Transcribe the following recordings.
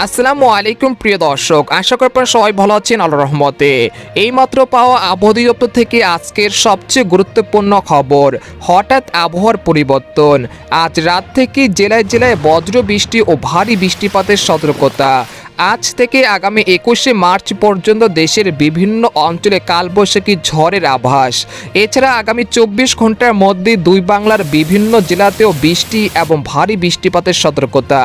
আসসালামু আলাইকুম প্রিয় দর্শক, আশা করি আপনারা সবাই ভালো আছেন আল্লাহর রহমতে। এইমাত্র পাওয়া আবহাওয়া দপ্তর থেকে আজকের সবচেয়ে গুরুত্বপূর্ণ খবর, হঠাৎ আবহাওয়ার পরিবর্তন। আজ রাত থেকে জেলায় জেলায় বজ্র বৃষ্টি ও ভারী বৃষ্টিপাতের সতর্কতা। আজ থেকে আগামী 21শে মার্চ পর্যন্ত দেশের বিভিন্ন অঞ্চলে কালবৈশাখী ঝড়ের আভাস। এছাড়া আগামী 24 ঘন্টার মধ্যে দুই বাংলার বিভিন্ন জেলাতেও বৃষ্টি এবং ভারী বৃষ্টিপাতের সতর্কতা,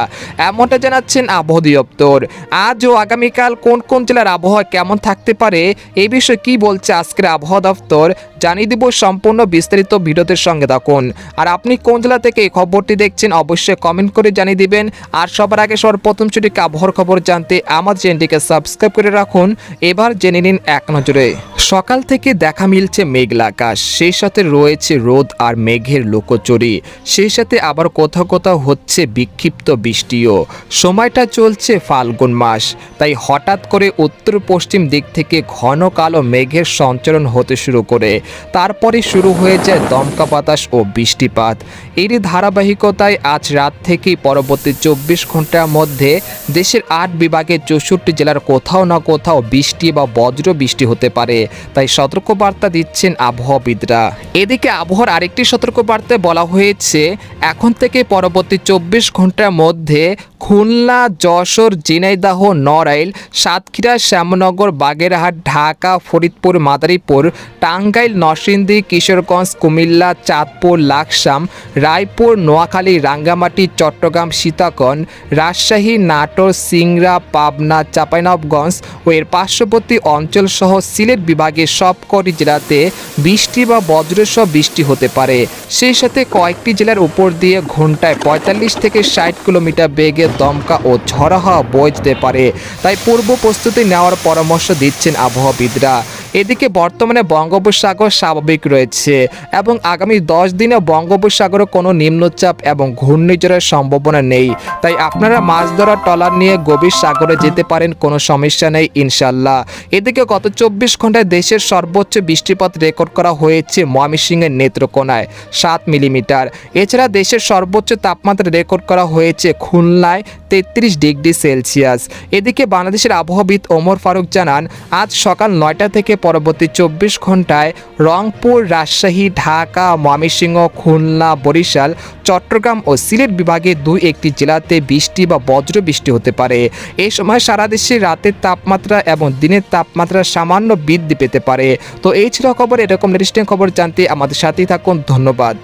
এমনটা জানাচ্ছেন আবহাওয়া দপ্তর। আজ ও আগামীকাল কোন কোন জেলার আবহাওয়া কেমন থাকতে পারে, এই বিষয়ে কি বলছে আজকের আবহাওয়া দপ্তর জানিয়ে দিব। সম্পূর্ণ বিস্তারিত ভিডিওতে সঙ্গে থাকুন। আর আপনি কোন জেলা থেকে এই খবরটি দেখছেন অবশ্যই কমেন্ট করে জানিয়ে দিবেন। আর সবার আগে সর্বপ্রথম সঠিক আবহাওয়ার খবর জানতে আমাদের চ্যানেলটিকে সাবস্ক্রাইব করে রাখুন। এবার জেনে নিন এক নজরে। সকাল থেকে দেখা মিলছে মেঘলা আকাশ, সেই সাথে রয়েছে রোদ আর মেঘের লুকোচুরি, সেই সাথে আবার কোথাও কোথাও হচ্ছে বিক্ষিপ্ত বৃষ্টিও। সময়টা চলছে ফাল্গুন মাস, তাই হঠাৎ করে উত্তর পশ্চিম দিক থেকে ঘন কালো মেঘের সঞ্চারণ হতে শুরু করে, তারপরে শুরু হয়ে যায় দমকা বাতাস ও বৃষ্টিপাত। এরই ধারাবাহিকতায় আজ রাত থেকেই পরবর্তী 24 ঘন্টার মধ্যে দেশের 8 বিভাগের 64 জেলার কোথাও না কোথাও বৃষ্টি বা বজ্র বৃষ্টি হতে পারে, তাই সতর্কবার্তা দিচ্ছেন আবহাওয়াবিদরা। এদিকে আবহাওয়ার আরেকটি সতর্কবার্তায় বলা হয়েছে, এখন থেকে পরবর্তী 24 ঘন্টার মধ্যে খুলনা, যশোর, ঝিনাইদহ, নড়াইল, সাতক্ষীরা, শ্যামনগর, বাগেরহাট, ঢাকা, ফরিদপুর, মাদারীপুর, টাঙ্গাইল, নরসিংদী, কিশোরগঞ্জ, কুমিল্লা, চাঁদপুর, লাকসাম, রায়পুর, নোয়াখালী, রাঙ্গামাটি, চট্টগ্রাম, সীতাকুণ্ড, রাজশাহী, নাটোর, সিংড়া, পাবনা, চাঁপাইনবাবগঞ্জ ও এর পার্শ্ববর্তী অঞ্চলসহ সিলেট বিভাগের সবকটি জেলাতে বৃষ্টি বা বজ্রসহ বৃষ্টি হতে পারে। সেই সাথে কয়েকটি জেলার উপর দিয়ে ঘন্টায় 45 থেকে 60 কিলোমিটার বেগে দমকা ও ঝড়ো হাওয়া বয়ে যেতে পারে, তাই পূর্ব প্রস্তুতি নেওয়ার পরামর্শ দিচ্ছেন আবহাওয়াবিদরা। এদিকে বর্তমানে বঙ্গোপসাগর স্বাভাবিক রয়েছে এবং আগামী 10 দিনে বঙ্গোপসাগরে কোনো নিম্নচাপ এবং ঘূর্ণিঝড়ের সম্ভাবনা নেই, তাই আপনারা মাছ ধরা ট্রলার নিয়ে গভীর সাগরে যেতে পারেন, কোনো সমস্যা নেই ইনশাল্লাহ। এদিকে গত 24 ঘন্টায় দেশের সর্বোচ্চ বৃষ্টিপাত রেকর্ড করা হয়েছে ময়মনসিংহের নেত্রকোনায় 7 মিলিমিটার। এছাড়া দেশের সর্বোচ্চ তাপমাত্রা রেকর্ড করা হয়েছে খুলনায় 33 ডিগ্রি সেলসিয়াস। এদিকে বাংলাদেশের আবহাওয়াবিদ ওমর ফারুক জানান, আজ সকাল 9টা থেকে পরবর্তী 24 ঘন্টায় রংপুর, রাজশাহী, ঢাকা, ময়মনসিংহ, খুলনা, বরিশাল, চট্টগ্রাম ও সিলেট বিভাগে 2-1টি জেলাতে বৃষ্টি বা বজ্র বৃষ্টি হতে পারে। এই সময় সারা দেশে রাতের তাপমাত্রা এবং দিনের তাপমাত্রা সামান্য বৃদ্ধি পেতে পারে। তো এই ছিল খবর। এরকম লেটেস্ট খবর জানতে আমাদের সাথেই থাকুন। ধন্যবাদ।